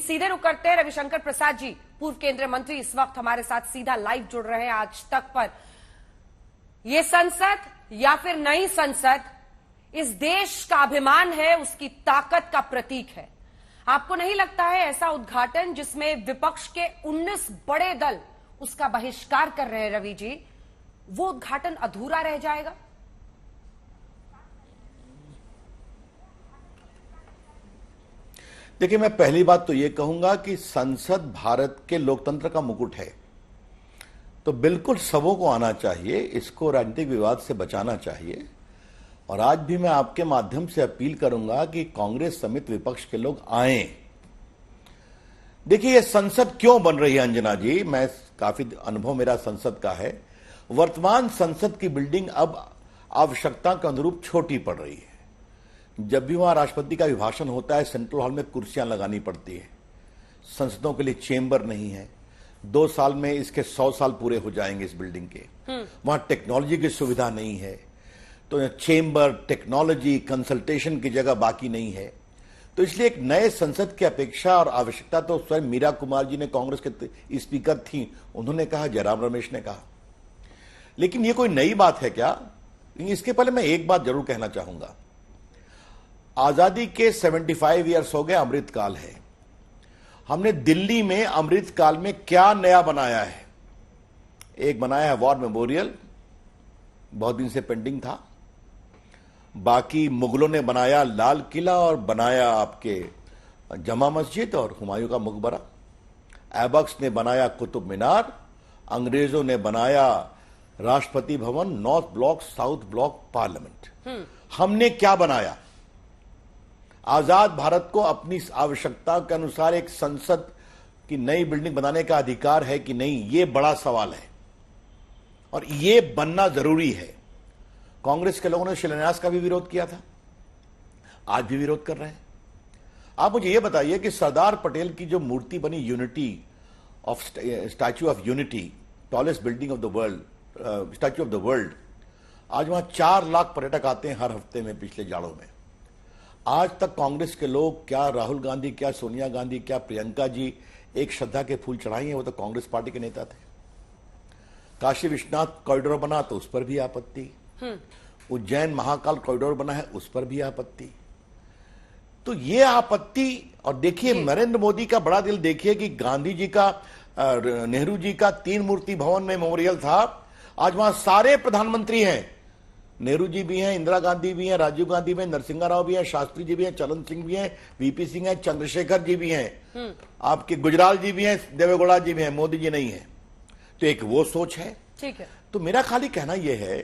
सीधे रुक करते हैं रविशंकर प्रसाद जी, पूर्व केंद्रीय मंत्री, इस वक्त हमारे साथ सीधा लाइव जुड़ रहे हैं आज तक पर। ये संसद या फिर नई संसद इस देश का अभिमान है, उसकी ताकत का प्रतीक है। आपको नहीं लगता है ऐसा उद्घाटन जिसमें विपक्ष के 19 बड़े दल उसका बहिष्कार कर रहे हैं रवि जी, वो उद्घाटन अधूरा रह जाएगा? देखिए, मैं पहली बात तो ये कहूंगा कि संसद भारत के लोकतंत्र का मुकुट है, तो बिल्कुल सबों को आना चाहिए, इसको राजनीतिक विवाद से बचाना चाहिए। और आज भी मैं आपके माध्यम से अपील करूंगा कि कांग्रेस समेत विपक्ष के लोग आए। देखिए, ये संसद क्यों बन रही है अंजना जी, मैं काफी अनुभव मेरा संसद का है। वर्तमान संसद की बिल्डिंग अब आवश्यकता के अनुरूप छोटी पड़ रही है। जब भी वहां राष्ट्रपति का अभिभाषण होता है, सेंट्रल हॉल में कुर्सियां लगानी पड़ती है। संसदों के लिए चेंबर नहीं है। 2 साल में इसके 100 साल पूरे हो जाएंगे इस बिल्डिंग के। वहां टेक्नोलॉजी की सुविधा नहीं है, तो चेंबर, टेक्नोलॉजी, कंसल्टेशन की जगह बाकी नहीं है। तो इसलिए एक नए संसद की अपेक्षा और आवश्यकता तो स्वयं मीरा कुमार जी ने, कांग्रेस के स्पीकर थी, उन्होंने कहा, जयराम रमेश ने कहा। लेकिन ये कोई नई बात है क्या? इसके पहले मैं एक बात जरूर कहना चाहूंगा। आजादी के 75 ईयर्स हो गए, अमृतकाल है। हमने दिल्ली में अमृतकाल में क्या नया बनाया है? एक बनाया है वॉर मेमोरियल, बहुत दिन से पेंडिंग था। बाकी मुगलों ने बनाया लाल किला और बनाया आपके जमा मस्जिद और हुमायूं का मकबरा। ऐबक्स ने बनाया कुतुब मीनार। अंग्रेजों ने बनाया Rashtrapati Bhavan, north block, south block, parliament. हमने क्या बनाया? आजाद भारत को अपनी आवश्यकता के अनुसार एक संसद की नई बिल्डिंग बनाने का अधिकार है कि नहीं, ये बड़ा सवाल है और ये बनना जरूरी है। कांग्रेस के लोगों ने शिलान्यास का भी विरोध किया था, आज भी विरोध कर रहे हैं। आप मुझे यह बताइए कि सरदार पटेल की जो मूर्ति बनी, unity of statue of unity, tallest building of the world, statue of the world, आज वहां 4 लाख पर्यटक आते हैं हर हफ्ते में पिछले जाड़ों में। आज तक कांग्रेस के लोग, क्या राहुल गांधी, क्या सोनिया गांधी, क्या प्रियंका जी एक श्रद्धा के फूल चढ़ाई हैं? वो तो कांग्रेस पार्टी के नेता थे। काशी विश्वनाथ कॉरिडोर बना तो उस पर भी आपत्ति। उज्जैन महाकाल कॉरिडोर बना है, उस पर भी आपत्ति। तो ये आपत्ति, और देखिए नरेंद्र मोदी का बड़ा दिल देखिए कि गांधी जी का, नेहरू जी का 3 मूर्ति भवन में मेमोरियल था, आज वहां सारे प्रधानमंत्री हैं। नेहरू जी भी हैं, इंदिरा गांधी भी हैं, राजीव गांधी भी हैं, नरसिंहा राव भी हैं, शास्त्री जी भी हैं, चरण सिंह भी हैं, वीपी सिंह हैं, चंद्रशेखर जी भी हैं, आपके गुजराल जी भी हैं, देवेगौड़ा जी भी हैं, मोदी जी नहीं है। तो एक वो सोच है। ठीक है। तो मेरा खाली कहना यह है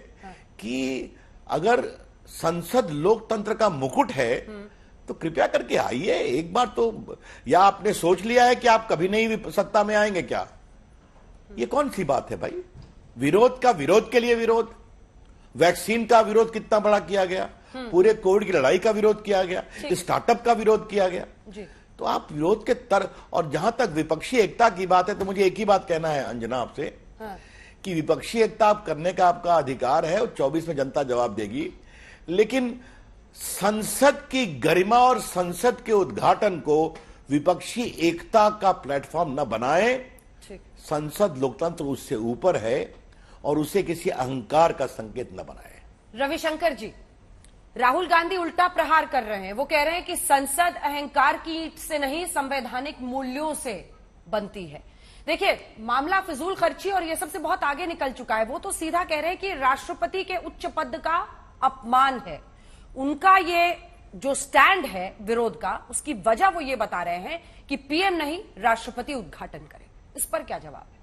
कि अगर संसद लोकतंत्र का मुकुट है तो कृपया करके आइए एक बार तो। या आपने सोच लिया है कि आप कभी नहीं सत्ता में आएंगे क्या? ये कौन सी बात है भाई? विरोध का, विरोध के लिए विरोध। वैक्सीन का विरोध कितना बड़ा किया गया, पूरे कोविड की लड़ाई का विरोध किया गया, स्टार्टअप का विरोध किया गया जी। तो आप विरोध के और जहां तक विपक्षी एकता की बात है, तो मुझे एक ही बात कहना है अंजना आपसे, कि विपक्षी एकता आप करने का आपका अधिकार है और 24 में जनता जवाब देगी। लेकिन संसद की गरिमा और संसद के उद्घाटन को विपक्षी एकता का प्लेटफॉर्म न बनाए। संसद लोकतंत्र उससे ऊपर है और उसे किसी अहंकार का संकेत न बनाए। रविशंकर जी, राहुल गांधी उल्टा प्रहार कर रहे हैं। वो कह रहे हैं कि संसद अहंकार की ईंट से नहीं, संवैधानिक मूल्यों से बनती है। देखिए, मामला फिजूल खर्ची और ये सबसे बहुत आगे निकल चुका है। वो तो सीधा कह रहे हैं कि राष्ट्रपति के उच्च पद का अपमान है। उनका ये जो स्टैंड है विरोध का, उसकी वजह वो ये बता रहे हैं कि पीएम नहीं, राष्ट्रपति उद्घाटन करे। इस पर क्या जवाब है?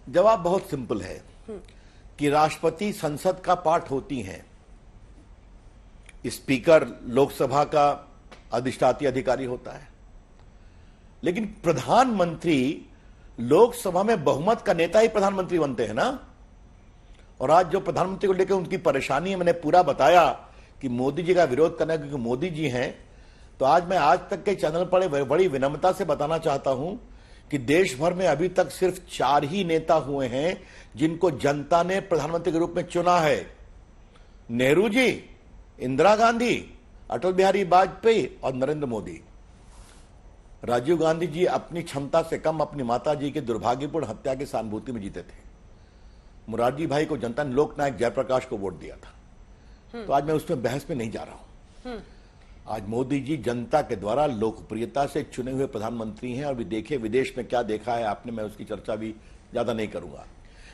जवाब बहुत सिंपल है कि राष्ट्रपति संसद का पार्ट होती हैं। स्पीकर लोकसभा का अधिष्ठाती अधिकारी होता है, लेकिन प्रधानमंत्री लोकसभा में बहुमत का नेता ही प्रधानमंत्री बनते हैं ना। और आज जो प्रधानमंत्री को लेकर उनकी परेशानी है, मैंने पूरा बताया कि मोदी जी का विरोध करना, क्योंकि मोदी जी हैं। तो आज मैं आज तक के चैनल पर बड़ी विनम्रता से बताना चाहता हूं कि देश भर में अभी तक सिर्फ 4 ही नेता हुए हैं जिनको जनता ने प्रधानमंत्री के रूप में चुना है। नेहरू जी, इंदिरा गांधी, अटल बिहारी वाजपेयी और नरेंद्र मोदी। राजीव गांधी जी अपनी क्षमता से कम अपनी माता जी के दुर्भाग्यपूर्ण हत्या की सहानुभूति में जीते थे। मुरारजी भाई को जनता ने लोकनायक जयप्रकाश को वोट दिया था। तो आज मैं उसमें बहस में नहीं जा रहा हूं। आज मोदी जी जनता के द्वारा लोकप्रियता से चुने हुए प्रधानमंत्री हैं और भी देखिए विदेश में क्या देखा है आपने, मैं उसकी चर्चा भी ज्यादा नहीं करूंगा।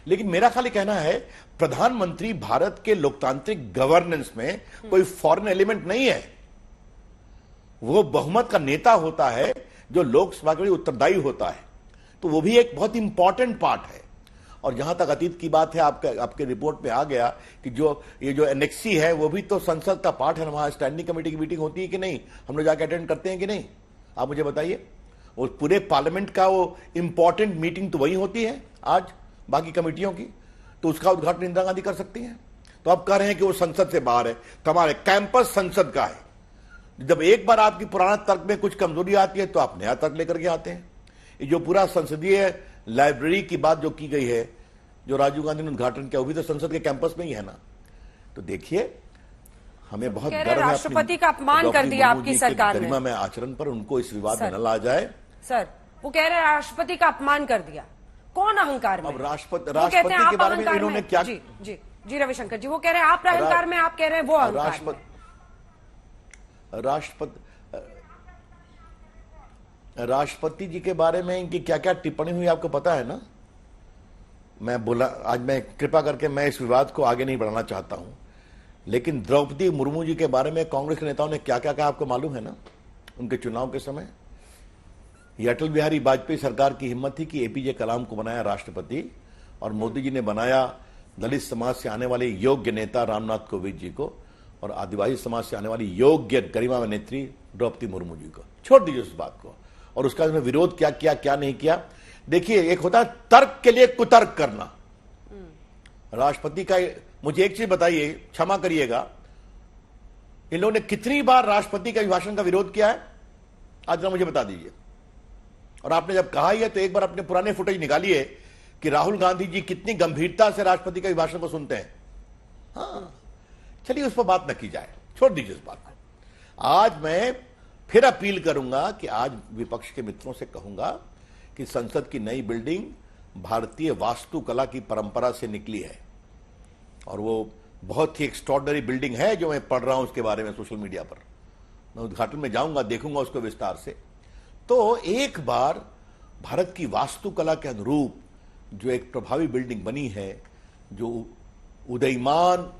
लेकिन मेरा खाली कहना है प्रधानमंत्री भारत के लोकतांत्रिक गवर्नेंस में कोई फॉरेन एलिमेंट नहीं है। वो बहुमत का नेता होता है जो लोकसभा के लिए उत्तरदायी होता है। तो वो भी एक बहुत इंपॉर्टेंट पार्ट है। और जहां तक अतीत की बात है, आपके रिपोर्ट में आ गया कि ये जो एनेक्सी है वो भी तो संसद का पार्ट है। वहां स्टैंडिंग कमेटी की मीटिंग होती है कि नहीं, हम लोग जाके अटेंड करते हैं कि नहीं, आप मुझे बताइए। वो पूरे पार्लियामेंट का वो इंपॉर्टेंट मीटिंग तो वही होती है आज बाकी कमेटियों की। तो उसका उद्घाटन इंदिरा गांधी कर सकती हैं। तो आप कह रहे हैं कि वो संसद से बाहर है। हमारे कैंपस संसद का है। जब एक बार आपकी पुराना तर्क में कुछ कमजोरी आती है तो आप नया तर्क लेकर के आते हैं। ये जो पूरा संसदीय लाइब्रेरी की बात जो की गई है, जो राजीव गांधी ने उद्घाटन किया, वो भी तो संसद के कैंपस में ही है ना। तो देखिए हमें बहुत गर्व है राष्ट्रपति का अपमान कर दिया आपकी सरकार ने। गरिमा में आचरण पर उनको इस विवाद में न ला जाए। सर वो कह रहे हैं राष्ट्रपति का अपमान कर दिया। कौन अहंकार में? अब राष्ट्रपति के बारे में इन्होंने क्या? जी रविशंकर जी, वो कह रहे हैं आप अहंकार में, आप कह रहे हैं वो अहंकार। राष्ट्रपति जी के बारे में इनकी क्या क्या टिप्पणी हुई आपको पता है ना। आज मैं कृपा करके मैं इस विवाद को आगे नहीं बढ़ाना चाहता हूं, लेकिन द्रौपदी मुर्मू जी के बारे में कांग्रेस के नेताओं ने क्या क्या कहा आपको मालूम है ना उनके चुनाव के समय। ये अटल बिहारी वाजपेयी सरकार की हिम्मत थी कि एपीजे कलाम को बनाया राष्ट्रपति, और मोदी जी ने बनाया दलित समाज से आने वाले योग्य नेता रामनाथ कोविंद जी को, और आदिवासी समाज से आने वाली योग्य गरिमा नेत्री द्रौपदी मुर्मू जी को। छोड़ दीजिए उस बात को। और उसका उसने विरोध क्या किया क्या नहीं किया। देखिए एक होता है तर्क के लिए कुतर्क करना। राष्ट्रपति का मुझे एक चीज बताइए, क्षमा करिएगा, इन लोगों ने कितनी बार राष्ट्रपति के अभिभाषण का विरोध किया है आज जरा मुझे बता दीजिए। और आपने जब कहा ही है तो एक बार अपने पुराने फुटेज निकालिए कि राहुल गांधी जी कितनी गंभीरता से राष्ट्रपति के अभिभाषण को सुनते हैं। हाँ चलिए उस पर बात न की जाए, छोड़ दीजिए उस बात को। आज मैं फिर अपील करूंगा कि आज विपक्ष के मित्रों से कहूंगा कि संसद की नई बिल्डिंग भारतीय वास्तुकला की परंपरा से निकली है, और वो बहुत ही एक्स्ट्रॉर्डनरी बिल्डिंग है जो मैं पढ़ रहा हूं उसके बारे में सोशल मीडिया पर। मैं उद्घाटन में जाऊंगा, देखूंगा उसको विस्तार से। तो एक बार भारत की वास्तुकला के अनुरूप जो एक प्रभावी बिल्डिंग बनी है, जो उदयमान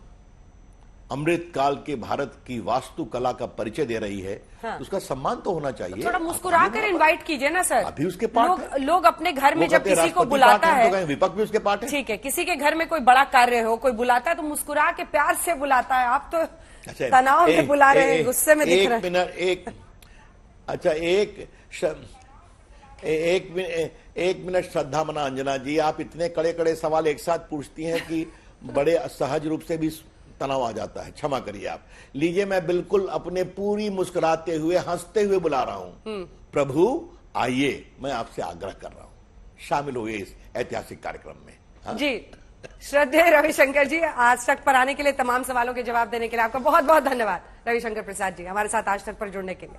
अमृत काल के भारत की वास्तुकला का परिचय दे रही है, हाँ। उसका सम्मान तो होना चाहिए। थोड़ा मुस्कुरा कर इनवाइट कीजिए ना सर। अभी उसके पार्ट लोग अपने घर में जब किसी को बुलाता है तो विपक्ष भी उसके पार्ट है। ठीक है, किसी के घर में कोई बड़ा कार्य हो, कोई बुलाता है तो मुस्कुरा के प्यार से बुलाता है। आप तो तनाव में बुला रहे हैं, गुस्से में दिख रहे हैं। एक मिनट श्रद्धा मना अंजना जी, आप इतने कड़े कड़े सवाल एक साथ पूछती हैं कि बड़े सहज रूप से भी तनाव आ जाता है। क्षमा करिए आप। लीजिए मैं बिल्कुल अपने पूरी मुस्कुराते हुए हंसते हुए बुला रहा हूं। प्रभु आइए, मैं आपसे आग्रह कर रहा हूं, शामिल होइए इस ऐतिहासिक कार्यक्रम में। हाँ? जी श्रद्धेय रविशंकर जी, आज तक पर आने के लिए, तमाम सवालों के जवाब देने के लिए आपका बहुत बहुत धन्यवाद। रविशंकर प्रसाद जी हमारे साथ आज तक पर जुड़ने के लिए।